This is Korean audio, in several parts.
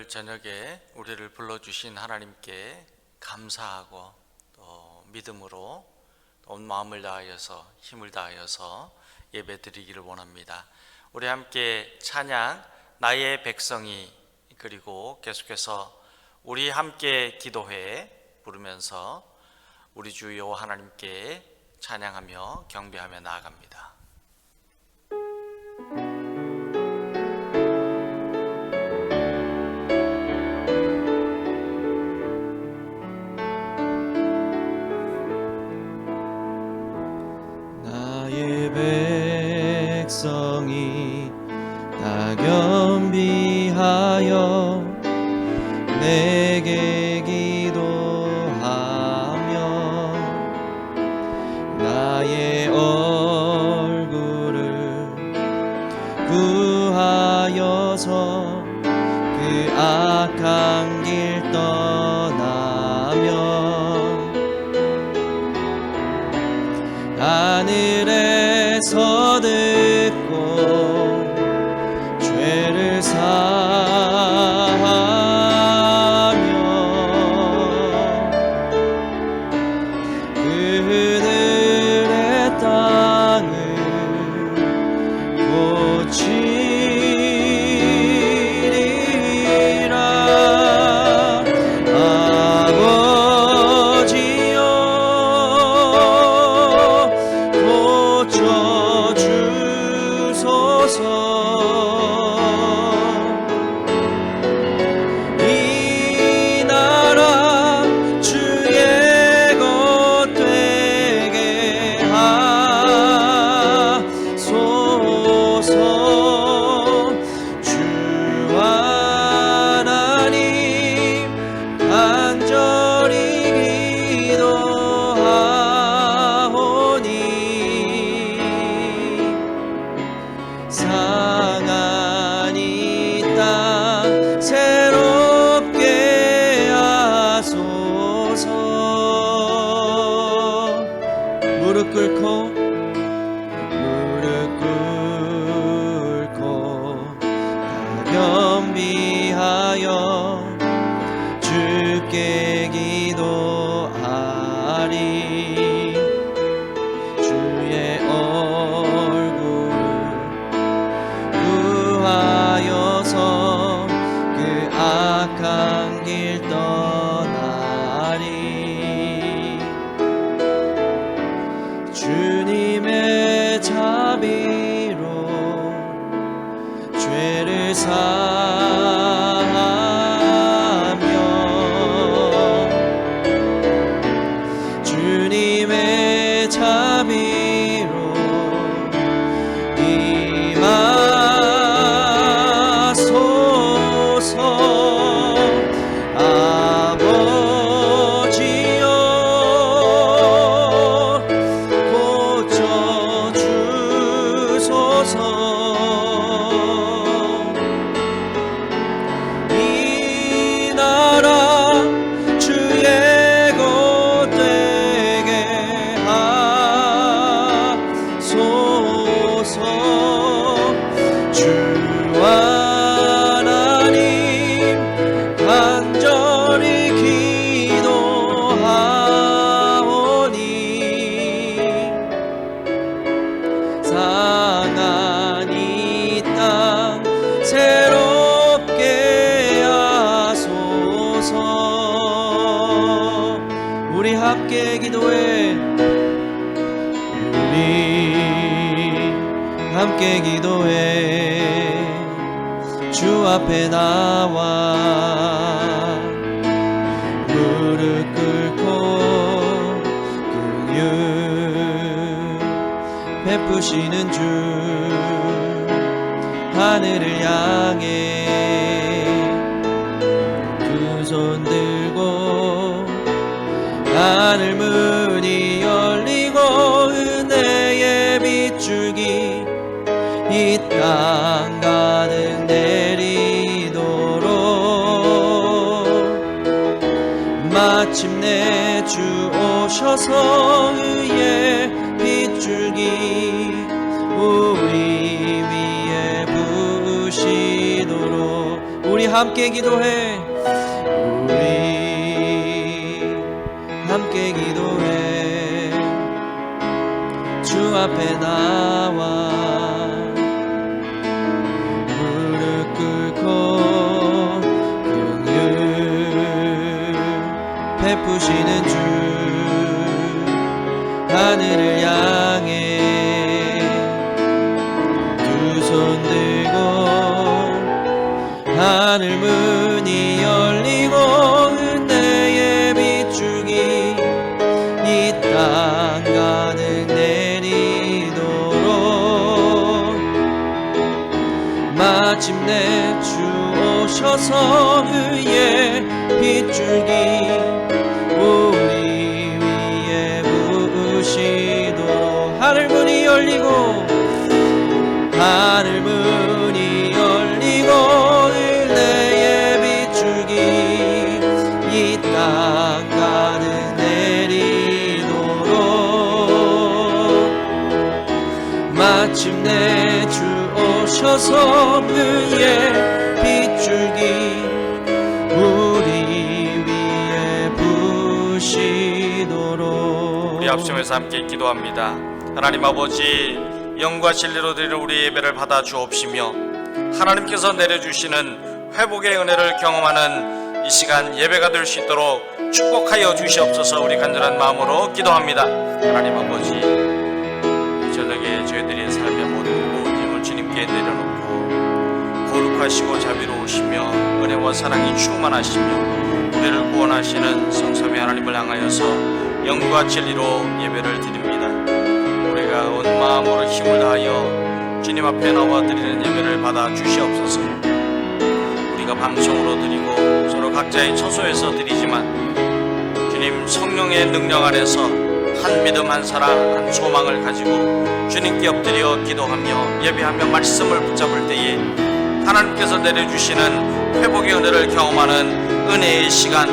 오늘 저녁에 우리를 불러주신 하나님께 감사하고 또 믿음으로 온 마음을 다하여서 힘을 다하여서 예배드리기를 원합니다. 우리 함께 찬양 나의 백성이, 그리고 계속해서 우리 함께 기도회 부르면서 우리 주 여호와 하나님께 찬양하며 경배하며 나아갑니다. 백성이 다 겸비하여 내게 기도하며 나의 얼굴을 구하여서 그 악한 길 떠나며 하늘에서 듣고 죄를 사하며 그들의 땅을 고치리라. 아버지여 고쳐주소서. 이 나라 주의 것 되게 하소서. 주 하나님 간절히 기도하오니 상한 이 땅 새롭게 하소서. 무릎 꿇고 다 겸비하여 주께 기도하리. 주의 얼굴을 구하여서 그 악한 길 떠나리. 주님의 자비로 죄를 사하며 주님의 자비로 임하소서. 아버지여 고쳐주소서. 이 나라 주의 것 되게 하소서. 주 하나님 간절히 기도하오니 상한 이 땅 새롭게 하소서. 우리 함께 기도해. 우리 함께 기도해. 주 앞에 나와 무릎 꿇고 긍휼 베푸시는 주 하늘을 향해 두 손 들고 하늘 문이 열리고 은혜의 빗줄기 이 땅 가득 내리도록 마침내 주 오셔서 의의 빗줄기 우리 위에 부으시도록 우리 우리 함께 기도해. 우리 함께 기도해. 주 앞에 나와 무릎 꿇고 긍휼 베푸시는 주 하늘을 향해 두 손 들고 하늘 문이 열리고 은혜의 빗줄기 이 땅 가득 내리도록 마침내 주 오셔서 의의 빗줄기 우리 위에 부으시도록 하늘 문이 열리고 하늘 문이 열리고 은혜의 빗줄기 이 땅 가득 내리도록 마침내 주 오셔서 의의 빗줄기 우리 위에 부으시도록. 우리 합심해서 함께 기도합니다. 하나님 아버지, 영과 진리로 드리는 우리 예배를 받아 주옵시며 하나님께서 내려주시는 회복의 은혜를 경험하는 이 시간 예배가 될 수 있도록 축복하여 주시옵소서. 우리 간절한 마음으로 기도합니다. 하나님 아버지, 저녁에 저희들의 삶의 모든 무거운 짐을 주님께 내려놓고 거룩하시고 자비로우시며 은혜와 사랑이 충만하시며 우리를 구원하시는 성삼위 하나님을 향하여서 영과 진리로 예배를 드립니다. 우리가 온 마음으로 힘을 다하여 주님 앞에 나와 드리는 예배를 받아 주시옵소서. 우리가 방송으로 드리고 서로 각자의 처소에서 드리지만 주님 성령의 능력 안에서 한 믿음, 한 사랑, 한 소망을 가지고 주님께 엎드려 기도하며 예배하며 말씀을 붙잡을 때에 하나님께서 내려주시는 회복의 은혜를 경험하는 은혜의 시간,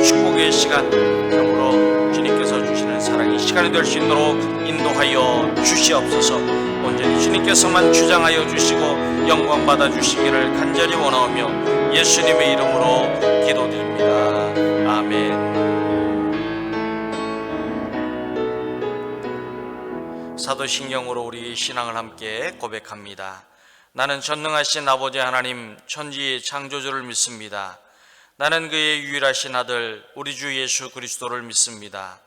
축복의 시간, 그러므로 주님께서 주시는 사랑이 시간이 될 수 있도록 인도하여 주시옵소서. 온전히 주님께서만 주장하여 주시고 영광 받아 주시기를 간절히 원하오며 예수님의 이름으로 기도드립니다. 아멘. 사도신경으로 우리 신앙을 함께 고백합니다. 나는 전능하신 아버지 하나님 천지의 창조주를 믿습니다. 나는 그의 유일하신 아들 우리 주 예수 그리스도를 믿습니다.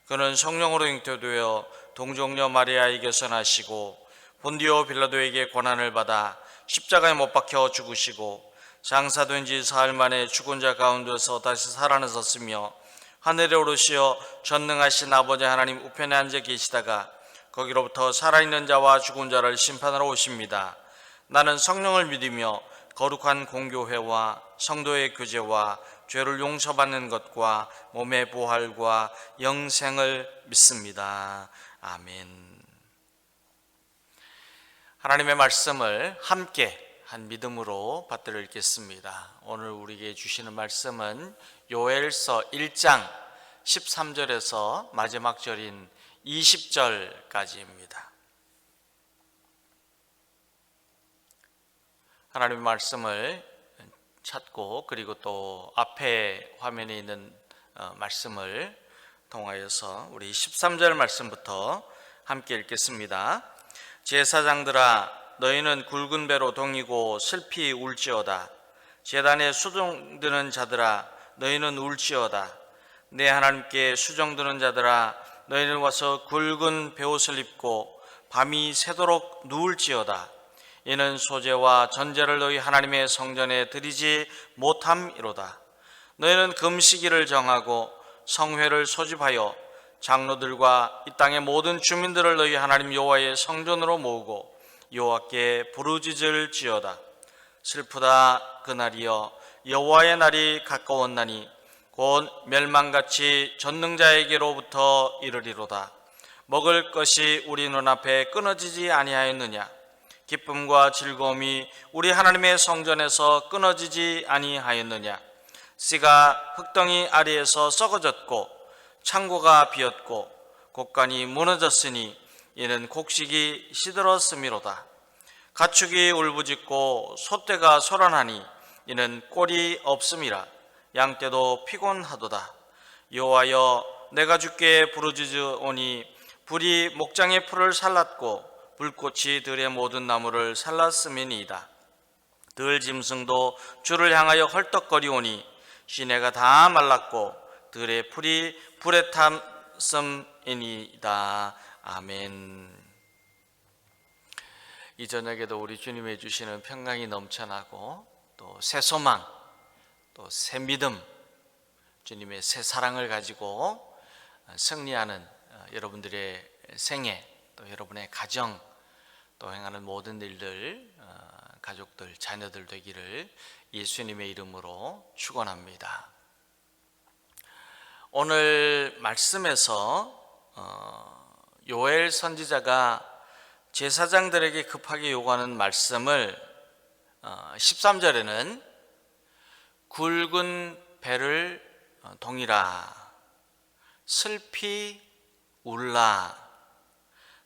그는 성령으로 잉태되어 동정녀 마리아에게서 나시고 본디오 빌라도에게 고난을 받아 십자가에 못 박혀 죽으시고 장사된 지 사흘 만에 죽은 자 가운데서 다시 살아나셨으며 하늘에 오르시어 전능하신 아버지 하나님 우편에 앉아 계시다가 거기로부터 살아있는 자와 죽은 자를 심판하러 오십니다. 나는 성령을 믿으며 거룩한 공교회와 성도의 교제와 죄를 용서받는 것과 몸의 부활과 영생을 믿습니다. 아멘. 하나님의 말씀을 함께 한 믿음으로 받들어 읽겠습니다. 오늘 우리에게 주시는 말씀은 요엘서 1장 13절에서 마지막 절인 20절까지입니다. 하나님의 말씀을 찾고 그리고 또 앞에 화면에 있는 말씀을 통하여서 우리 13절 말씀부터 함께 읽겠습니다. 제사장들아 너희는 굵은 배로 동이고 슬피 울지어다. 제단에 수종드는 자들아 너희는 울지어다. 내 하나님께 수종드는 자들아 너희는 와서 굵은 베옷을 입고 밤이 새도록 누울지어다. 이는 소제와 전제를 너희 하나님의 성전에 드리지 못함이로다. 너희는 금시기를 정하고 성회를 소집하여 장로들과 이 땅의 모든 주민들을 너희 하나님 여호와의 성전으로 모으고 여호와께 부르짖을 지어다. 슬프다 그날이여 여호와의 날이 가까웠나니 곧 멸망같이 전능자에게로부터 이르리로다. 먹을 것이 우리 눈앞에 끊어지지 아니하였느냐? 기쁨과 즐거움이 우리 하나님의 성전에서 끊어지지 아니하였느냐? 씨가 흙덩이 아래에서 썩어졌고 창고가 비었고 곡간이 무너졌으니 이는 곡식이 시들었음이로다. 가축이 울부짖고 소떼가 소란하니 이는 꼴이 없음이라. 양떼도 피곤하도다. 여호와여, 내가 주께 부르짖으오니 불이 목장의 풀을 살랐고 불꽃이 들의 모든 나무를 살랐음이니이다. 들 짐승도 주를 향하여 헐떡거리오니 시내가 다 말랐고 들의 풀이 불에 탔음이니이다. 아멘. 이 저녁에도 우리 주님이 주시는 평강이 넘쳐나고 또 새 소망, 또 새 믿음, 주님의 새 사랑을 가지고 승리하는 여러분들의 생애, 또 여러분의 가정, 또 행하는 모든 일들, 가족들, 자녀들 되기를 예수님의 이름으로 축원합니다. 오늘 말씀에서 요엘 선지자가 제사장들에게 급하게 요구하는 말씀을 13절에는 굵은 배를 동이라, 슬피 울라,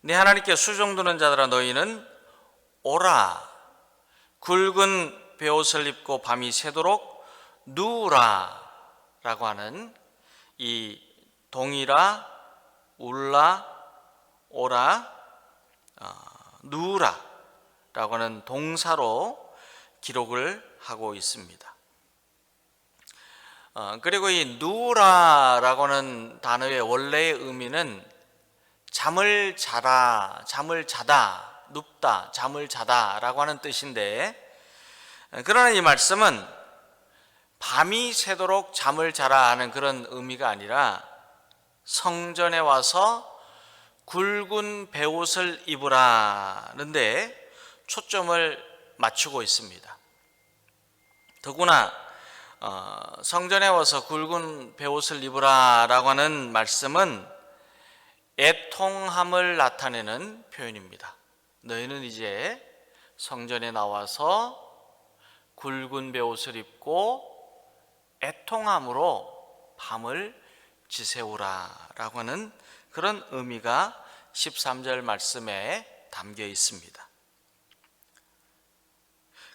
내 하나님께 수종드는 자들아 너희는 오라, 굵은 베옷을 입고 밤이 새도록 누우라 라고 하는 이 동이라, 울라, 오라, 누우라 라고 하는 동사로 기록을 하고 있습니다. 그리고 이 누우라 라고 하는 단어의 원래의 의미는 잠을 자라, 잠을 자다, 눕다, 잠을 자다 라고 하는 뜻인데, 그러나 이 말씀은 밤이 새도록 잠을 자라 하는 그런 의미가 아니라 성전에 와서 굵은 베옷을 입으라는데 초점을 맞추고 있습니다. 더구나 성전에 와서 굵은 베옷을 입으라라고 하는 말씀은 애통함을 나타내는 표현입니다. 너희는 이제 성전에 나와서 굵은 베옷을 입고 애통함으로 밤을 지새우라라고 하는 그런 의미가 13절 말씀에 담겨 있습니다.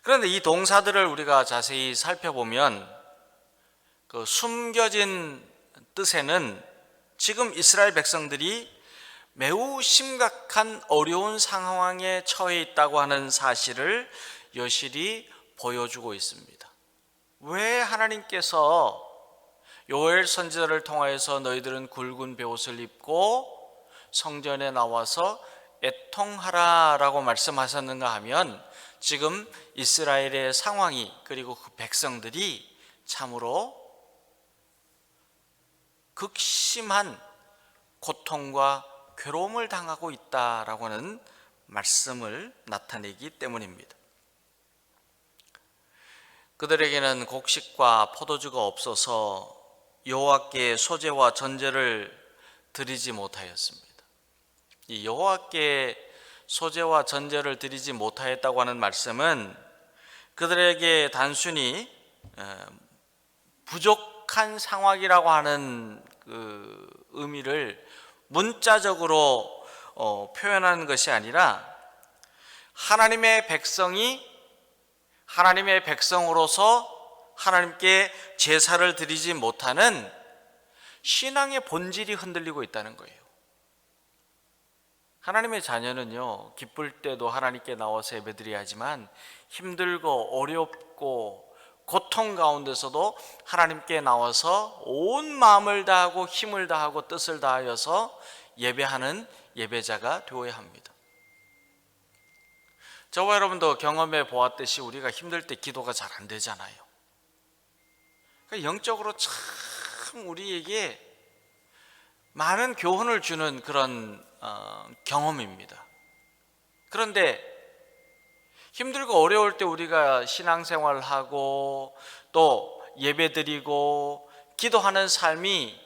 그런데 이 동사들을 우리가 자세히 살펴보면 그 숨겨진 뜻에는 지금 이스라엘 백성들이 매우 심각한 어려운 상황에 처해 있다고 하는 사실을 여실히 보여주고 있습니다. 왜 하나님께서 요엘 선지자를 통하여서 너희들은 굵은 베옷을 입고 성전에 나와서 애통하라라고 말씀하셨는가 하면, 지금 이스라엘의 상황이, 그리고 그 백성들이 참으로 극심한 고통과 괴로움을 당하고 있다라고 하는 말씀을 나타내기 때문입니다. 그들에게는 곡식과 포도주가 없어서 여호와께 소제와 전제를 드리지 못하였습니다. 이 여호와께 소제와 전제를 드리지 못하였다고 하는 말씀은 그들에게 단순히 부족한 상황이라고 하는 그 의미를 문자적으로 표현하는 것이 아니라, 하나님의 백성이 하나님의 백성으로서 하나님께 제사를 드리지 못하는 신앙의 본질이 흔들리고 있다는 거예요. 하나님의 자녀는요, 기쁠 때도 하나님께 나와서 예배드려야 하지만 힘들고 어렵고 고통 가운데서도 하나님께 나와서 온 마음을 다하고 힘을 다하고 뜻을 다하여서 예배하는 예배자가 되어야 합니다. 저와 여러분도 경험해 보았듯이 우리가 힘들 때 기도가 잘 안 되잖아요. 그러니까 영적으로 참 우리에게 많은 교훈을 주는 그런 경험입니다. 그런데 힘들고 어려울 때 우리가 신앙생활을 하고 또 예배드리고 기도하는 삶이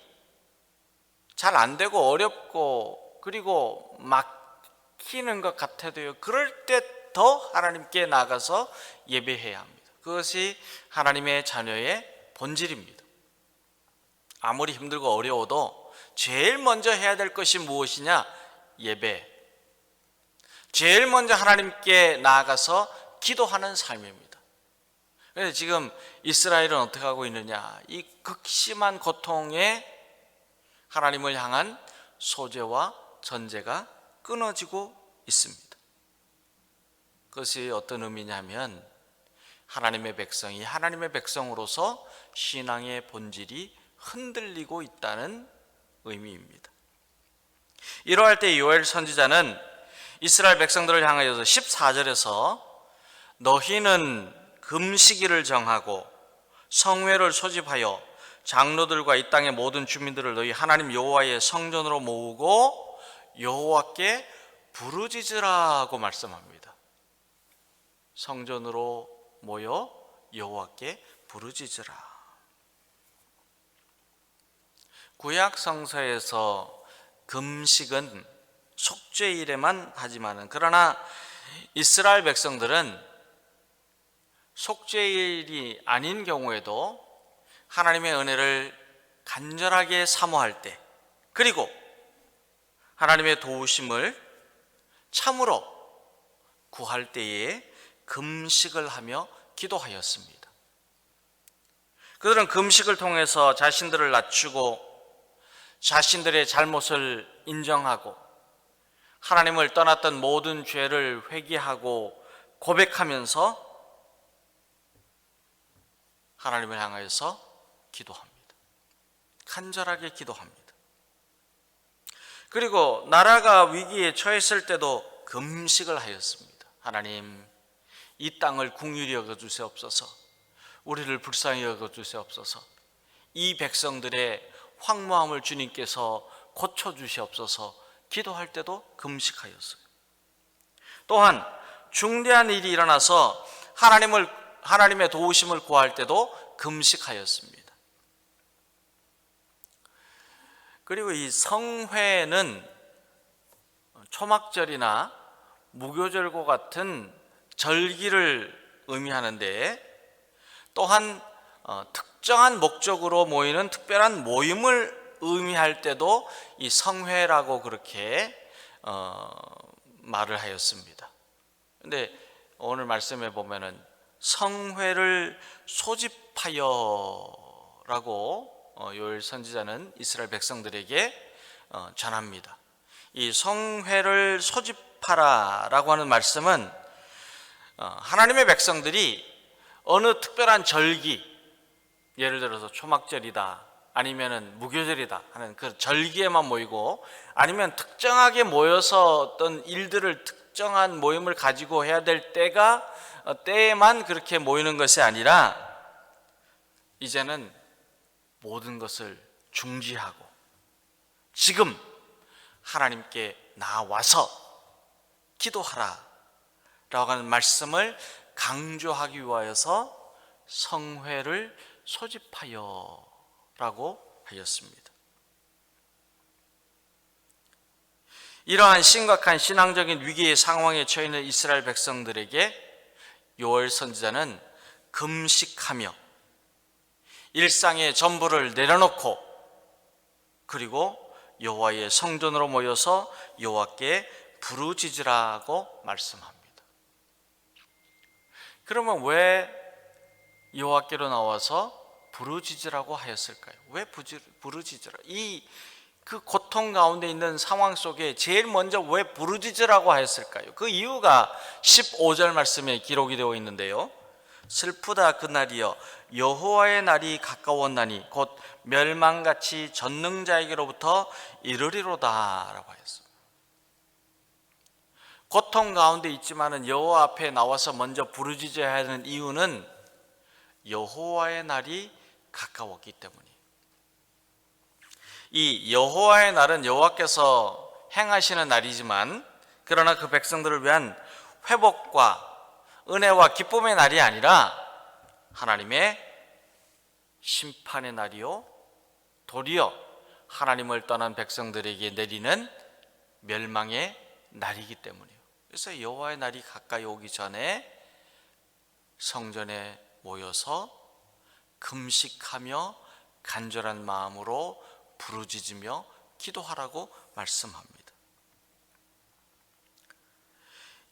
잘 안 되고 어렵고 그리고 막히는 것 같아도요, 그럴 때 더 하나님께 나가서 예배해야 합니다. 그것이 하나님의 자녀의 본질입니다. 아무리 힘들고 어려워도 제일 먼저 해야 될 것이 무엇이냐? 예배. 제일 먼저 하나님께 나아가서 기도하는 삶입니다. 그런데 지금 이스라엘은 어떻게 하고 있느냐? 이 극심한 고통에 하나님을 향한 소재와 전제가 끊어지고 있습니다. 그것이 어떤 의미냐면 하나님의 백성이 하나님의 백성으로서 신앙의 본질이 흔들리고 있다는 의미입니다. 이러할 때 요엘 선지자는 이스라엘 백성들을 향하여서 14절에서 너희는 금식일을 정하고 성회를 소집하여 장로들과 이 땅의 모든 주민들을 너희 하나님 여호와의 성전으로 모으고 여호와께 부르짖으라고 말씀합니다. 성전으로 모여 여호와께 부르짖으라. 구약 성서에서 금식은 속죄일에만 하지만은, 그러나 이스라엘 백성들은 속죄일이 아닌 경우에도 하나님의 은혜를 간절하게 사모할 때, 그리고 하나님의 도우심을 참으로 구할 때에 금식을 하며 기도하였습니다. 그들은 금식을 통해서 자신들을 낮추고 자신들의 잘못을 인정하고 하나님을 떠났던 모든 죄를 회개하고 고백하면서 하나님을 향하여서 기도합니다. 간절하게 기도합니다. 그리고 나라가 위기에 처했을 때도 금식을 하였습니다. 하나님, 이 땅을 긍휼히 여겨 주시옵소서. 우리를 불쌍히 여겨 주시옵소서. 이 백성들의 황무함을 주님께서 고쳐 주시옵소서. 기도할 때도 금식하였어요. 또한 중대한 일이 일어나서 하나님의 도우심을 구할 때도 금식하였습니다. 그리고 이 성회는 초막절이나 무교절과 같은 절기를 의미하는데, 또한 특정한 목적으로 모이는 특별한 모임을 의미할 때도 이 성회라고 그렇게 말을 하였습니다. 그런데 오늘 말씀에 보면은 성회를 소집하여라고 요엘 선지자는 이스라엘 백성들에게 전합니다. 이 성회를 소집하라라고 하는 말씀은 하나님의 백성들이 어느 특별한 절기, 예를 들어서 초막절이다, 아니면은 무교절이다 하는 그 절기에만 모이고, 아니면 특정하게 모여서 어떤 일들을, 특정한 모임을 가지고 해야 될 때에만 그렇게 모이는 것이 아니라, 이제는 모든 것을 중지하고 지금 하나님께 나와서 기도하라 라고 하는 말씀을 강조하기 위하여서 성회를 소집하여 라고 하였습니다. 이러한 심각한 신앙적인 위기의 상황에 처해 있는 이스라엘 백성들에게 요엘 선지자는 금식하며 일상의 전부를 내려놓고, 그리고 여호와의 성전으로 모여서 여호와께 부르짖으라고 말씀합니다. 그러면 왜 여호와께로 나와서 부르짖으라고 하였을까요? 왜 부르짖으라? 그 고통 가운데 있는 상황 속에 제일 먼저 왜 부르짖으라고 하였을까요? 그 이유가 15절 말씀에 기록이 되어 있는데요. 슬프다 그날이여, 여호와의 날이 가까웠나니 곧 멸망같이 전능자에게로부터 이르리로다 라고 하였습니다. 고통 가운데 있지만은 여호와 앞에 나와서 먼저 부르짖어야 하는 이유는 여호와의 날이 가까웠기 때문이에요. 이 여호와의 날은 여호와께서 행하시는 날이지만, 그러나 그 백성들을 위한 회복과 은혜와 기쁨의 날이 아니라 하나님의 심판의 날이요, 도리어 하나님을 떠난 백성들에게 내리는 멸망의 날이기 때문이에요. 그래서 여호와의 날이 가까이 오기 전에 성전에 모여서 금식하며 간절한 마음으로 부르짖으며 기도하라고 말씀합니다.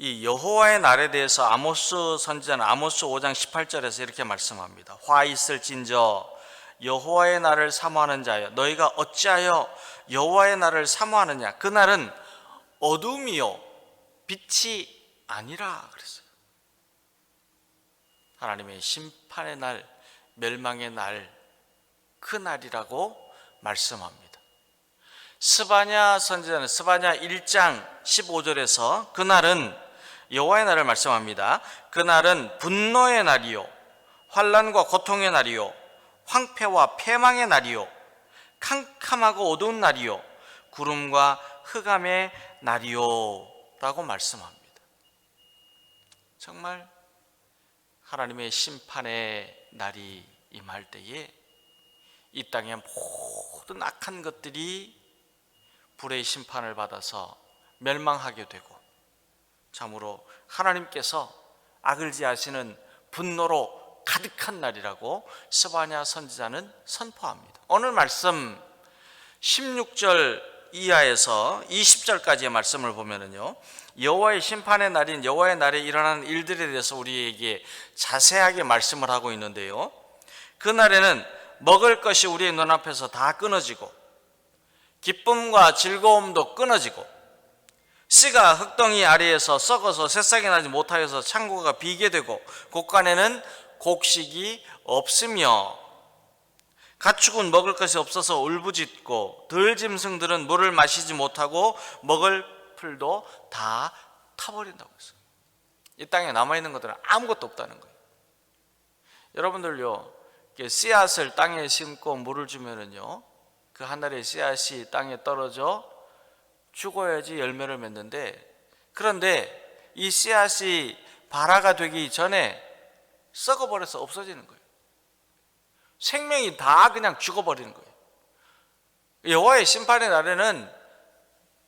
이 여호와의 날에 대해서 아모스 선지자는 아모스 5장 18절에서 이렇게 말씀합니다. 화 있을진저 여호와의 날을 사모하는 자여 너희가 어찌하여 여호와의 날을 사모하느냐. 그 날은 어둠이요 빛이 아니라 그랬어요. 하나님의 심판의 날, 멸망의 날, 그 날이라고 말씀합니다. 스바냐 선지자는 스바냐 1장 15절에서 그 날은 여호와의 날을 말씀합니다. 그 날은 분노의 날이요 환난과 고통의 날이요 황폐와 패망의 날이요 캄캄하고 어두운 날이요 구름과 흑암의 날이요 라고 말씀합니다. 정말 하나님의 심판의 날이 임할 때에 이 땅의 모든 악한 것들이 불의 심판을 받아서 멸망하게 되고 참으로 하나님께서 악을 지하시는 분노로 가득한 날이라고 스바냐 선지자는 선포합니다. 오늘 말씀 16절 이하에서 20절까지의 말씀을 보면은요, 여호와의 심판의 날인 여호와의 날에 일어나는 일들에 대해서 우리에게 자세하게 말씀을 하고 있는데요, 그 날에는 먹을 것이 우리의 눈앞에서 다 끊어지고 기쁨과 즐거움도 끊어지고 씨가 흙덩이 아래에서 썩어서 새싹이 나지 못하여서 창고가 비게 되고 곡간에는 곡식이 없으며 가축은 먹을 것이 없어서 울부짖고 들짐승들은 물을 마시지 못하고 먹을 풀도 다 타버린다고 했어요. 이 땅에 남아있는 것들은 아무것도 없다는 거예요. 여러분들요, 씨앗을 땅에 심고 물을 주면은요, 그 한 달에 씨앗이 땅에 떨어져 죽어야지 열매를 맺는데, 그런데 이 씨앗이 발화가 되기 전에 썩어버려서 없어지는 거예요. 생명이 다 그냥 죽어버리는 거예요. 여호와의 심판의 날에는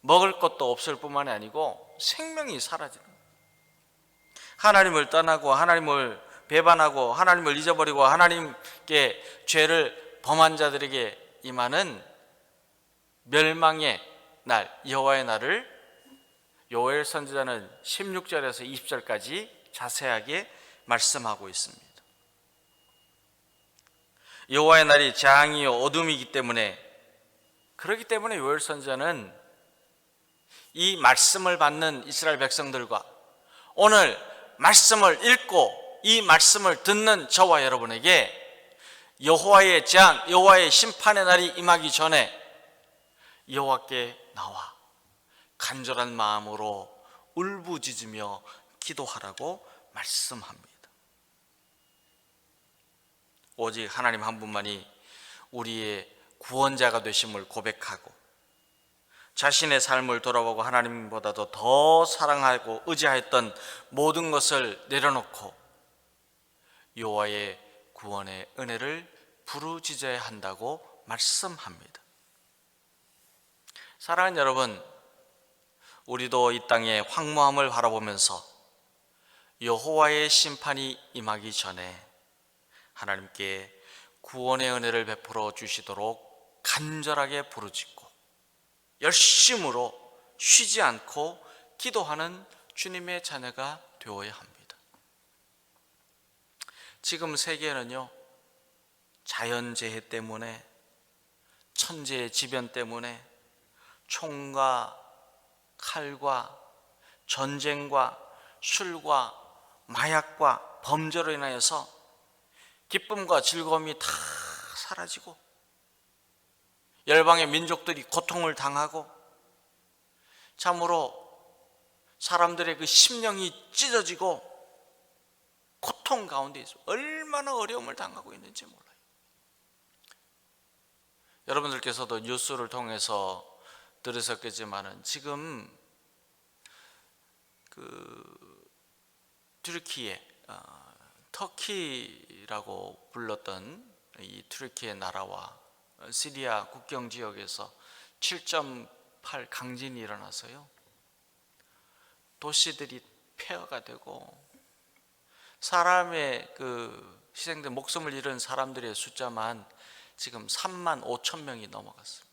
먹을 것도 없을 뿐만이 아니고 생명이 사라지는 거예요. 하나님을 떠나고 하나님을 배반하고 하나님을 잊어버리고 하나님께 죄를 범한 자들에게 임하는 멸망의 날, 여호와의 날을 요엘 선지자는 16절에서 20절까지 자세하게 말씀하고 있습니다. 여호와의 날이 장이요 어둠이기 때문에, 그렇기 때문에 요엘 선지자는 이 말씀을 받는 이스라엘 백성들과 오늘 말씀을 읽고 이 말씀을 듣는 저와 여러분에게 여호와의 재앙, 여호와의 심판의 날이 임하기 전에 여호와께 나와 간절한 마음으로 울부짖으며 기도하라고 말씀합니다. 오직 하나님 한 분만이 우리의 구원자가 되심을 고백하고 자신의 삶을 돌아보고 하나님보다도 더 사랑하고 의지하였던 모든 것을 내려놓고 여호와의 구원의 은혜를 부르짖어야 한다고 말씀합니다. 사랑하는 여러분, 우리도 이 땅의 황무함을 바라보면서 여호와의 심판이 임하기 전에 하나님께 구원의 은혜를 베풀어 주시도록 간절하게 부르짖고 열심으로 쉬지 않고 기도하는 주님의 자녀가 되어야 합니다. 지금 세계는요, 자연재해 때문에, 천재지변 때문에 총과 칼과 전쟁과 술과 마약과 범죄로 인하여서 기쁨과 즐거움이 다 사라지고 열방의 민족들이 고통을 당하고 참으로 사람들의 그 심령이 찢어지고 고통 가운데 있어 얼마나 어려움을 당하고 있는지 몰라요. 여러분들께서도 뉴스를 통해서 들으셨겠지만은 지금 튀르키예, 터키라고 불렀던 이 튀르키예 나라와 시리아 국경 지역에서 7.8 강진이 일어나서요, 도시들이 폐허가 되고 사람의 희생된 목숨을 잃은 사람들의 숫자만 지금 3만 5천 명이 넘어갔습니다.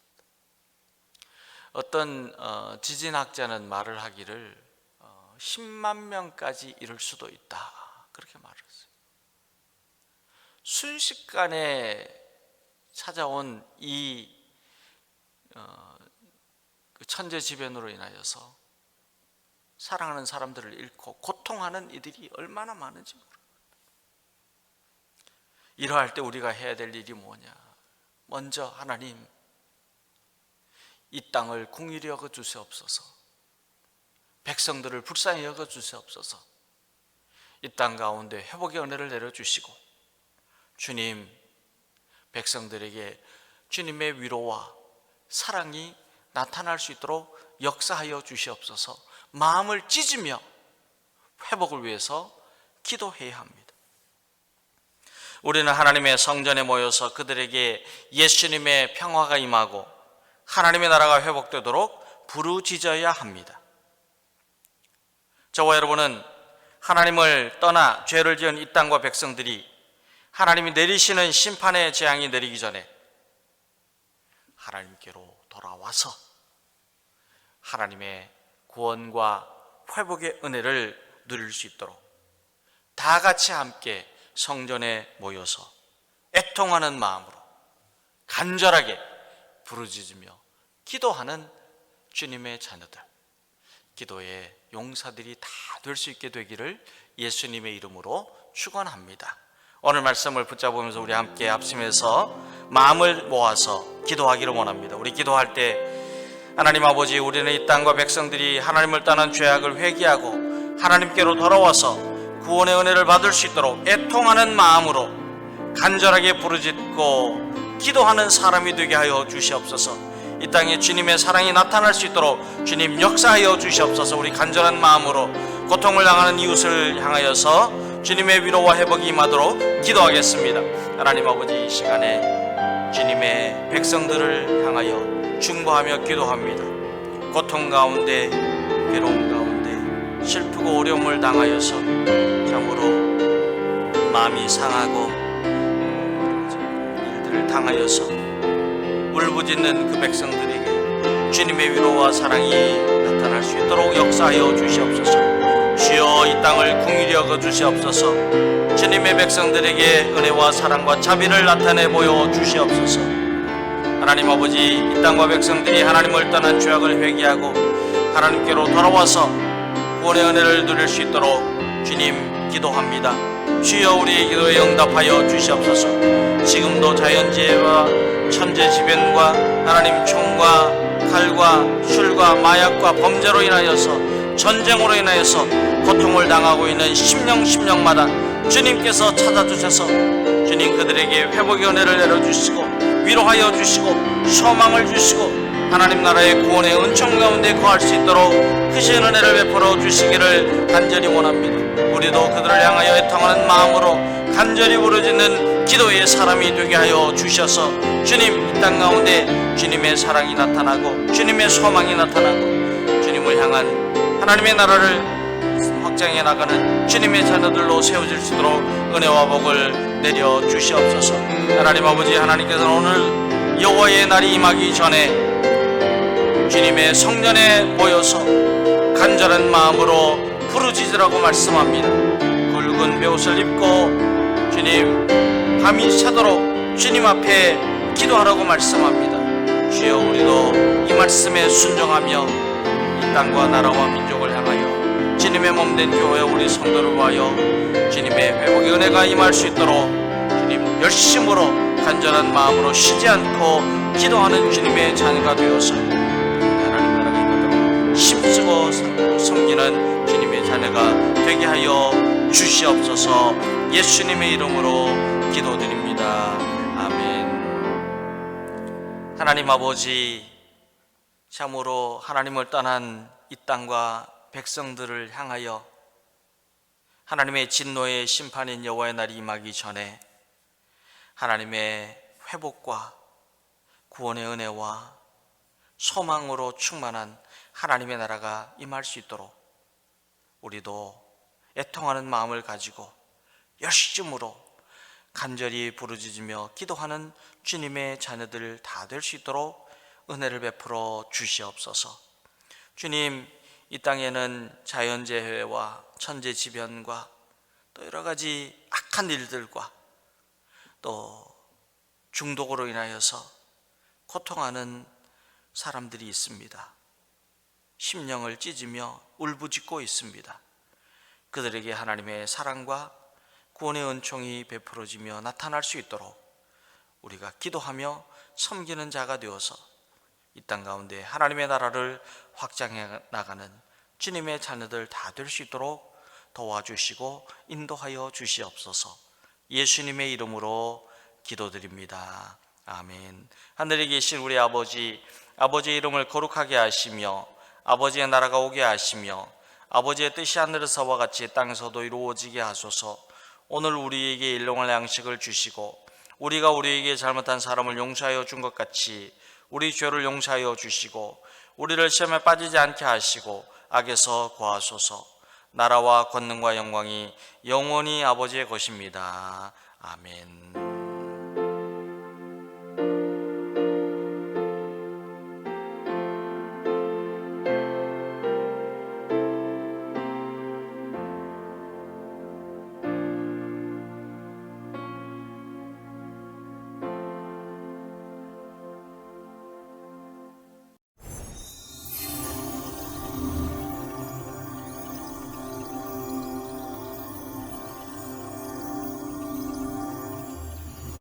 어떤 지진학자는 말을 하기를 10만 명까지 이룰 수도 있다, 그렇게 말했어요. 순식간에 찾아온 이 천재지변으로 인하여서 사랑하는 사람들을 잃고 고통하는 이들이 얼마나 많은지 모릅니다. 이러할 때 우리가 해야 될 일이 뭐냐? 먼저 하나님, 이 땅을 긍휼히 여겨 주시옵소서. 백성들을 불쌍히 여겨 주시옵소서. 이 땅 가운데 회복의 은혜를 내려주시고, 주님, 백성들에게 주님의 위로와 사랑이 나타날 수 있도록 역사하여 주시옵소서. 마음을 찢으며 회복을 위해서 기도해야 합니다. 우리는 하나님의 성전에 모여서 그들에게 예수님의 평화가 임하고 하나님의 나라가 회복되도록 부르짖어야 합니다. 저와 여러분은 하나님을 떠나 죄를 지은 이 땅과 백성들이 하나님이 내리시는 심판의 재앙이 내리기 전에 하나님께로 돌아와서 하나님의 구원과 회복의 은혜를 누릴 수 있도록 다 같이 함께 성전에 모여서 애통하는 마음으로 간절하게 부르짖으며 기도하는 주님의 자녀들, 기도의 용사들이 다 될 수 있게 되기를 예수님의 이름으로 축원합니다. 오늘 말씀을 붙잡으면서 우리 함께 합심해서 마음을 모아서 기도하기를 원합니다. 우리 기도할 때 하나님 아버지, 우리는 이 땅과 백성들이 하나님을 떠난 죄악을 회개하고 하나님께로 돌아와서 구원의 은혜를 받을 수 있도록 애통하는 마음으로 간절하게 부르짖고 기도하는 사람이 되게 하여 주시옵소서. 이 땅에 주님의 사랑이 나타날 수 있도록 주님 역사하여 주시옵소서. 우리 간절한 마음으로 고통을 당하는 이웃을 향하여서 주님의 위로와 회복이 임하도록 기도하겠습니다. 하나님 아버지, 이 시간에 주님의 백성들을 향하여 중보하며 기도합니다. 고통 가운데, 괴로움 가운데, 슬프고 어려움을 당하여서 참으로 마음이 상하고 일들을 당하여서 울부짖는 그 백성들에게 주님의 위로와 사랑이 나타날 수 있도록 역사하여 주시옵소서. 주여, 이 땅을 긍휼히 여겨 주시옵소서. 주님의 백성들에게 은혜와 사랑과 자비를 나타내 보여 주시옵소서. 하나님 아버지, 이 땅과 백성들이 하나님을 떠난 죄악을 회개하고 하나님께로 돌아와서 구원의 은혜를 누릴 수 있도록 주님 기도합니다. 주여, 우리의 기도에 응답하여 주시옵소서. 지금도 자연재해와 천재지변과 하나님 총과 칼과 술과 마약과 범죄로 인하여서, 전쟁으로 인하여서 고통을 당하고 있는 심령마다 주님께서 찾아주셔서 주님 그들에게 회복의 은혜를 내려주시고 위로하여 주시고 소망을 주시고 하나님 나라의 구원의 은총 가운데 거할 수 있도록 크신 은혜를 베풀어 주시기를 간절히 원합니다. 우리도 그들을 향하여 애통하는 마음으로 간절히 부르짖는 기도의 사람이 되게 하여 주셔서 주님, 이 땅 가운데 주님의 사랑이 나타나고 주님의 소망이 나타나고 주님을 향한 하나님의 나라를 확장해 나가는 주님의 자녀들로 세워질 수 있도록 은혜와 복을 내려 주시옵소서. 하나님 아버지, 하나님께서는 오늘 여호와의 날이 임하기 전에 주님의 성전에 모여서 간절한 마음으로 부르짖으라고 말씀합니다. 굵은 베옷을 입고 주님 밤이 새도록 주님 앞에 기도하라고 말씀합니다. 주여, 우리도 이 말씀에 순종하며 이 땅과 나라와 민족을 향하여 주님의 몸된 교회 우리 성도를 위하여 주님의 회복의 은혜가 임할 수 있도록 주님 열심으로 간절한 마음으로 쉬지 않고 기도하는 주님의 자녀가 되어서 하나님 나라가 임하도록 힘쓰고 섬기는 주님의 자녀가 되게 하여 주시옵소서. 예수님의 이름으로 기도드립니다. 아멘. 하나님 아버지, 참으로 하나님을 떠난 이 땅과 백성들을 향하여 하나님의 진노의 심판인 여호와의 날이 임하기 전에 하나님의 회복과 구원의 은혜와 소망으로 충만한 하나님의 나라가 임할 수 있도록 우리도 애통하는 마음을 가지고 열심으로 간절히 부르짖으며 기도하는 주님의 자녀들 다 될 수 있도록 은혜를 베풀어 주시옵소서. 주님, 이 땅에는 자연재해와 천재지변과 또 여러 가지 악한 일들과 또 중독으로 인하여서 고통하는 사람들이 있습니다. 심령을 찢으며 울부짖고 있습니다. 그들에게 하나님의 사랑과 구원의 은총이 베풀어지며 나타날 수 있도록 우리가 기도하며 섬기는 자가 되어서 이 땅 가운데 하나님의 나라를 확장해 나가는 주님의 자녀들 다 될 수 있도록 도와주시고 인도하여 주시옵소서. 예수님의 이름으로 기도드립니다. 아멘. 하늘에 계신 우리 아버지, 아버지의 이름을 거룩하게 하시며 아버지의 나라가 오게 하시며 아버지의 뜻이 하늘에서와 같이 땅에서도 이루어지게 하소서. 오늘 우리에게 일용할 양식을 주시고 우리가 우리에게 잘못한 사람을 용서하여 준 것 같이 우리 죄를 용서하여 주시고 우리를 시험에 빠지지 않게 하시고 악에서 구하소서. 나라와 권능과 영광이 영원히 아버지의 것입니다. 아멘.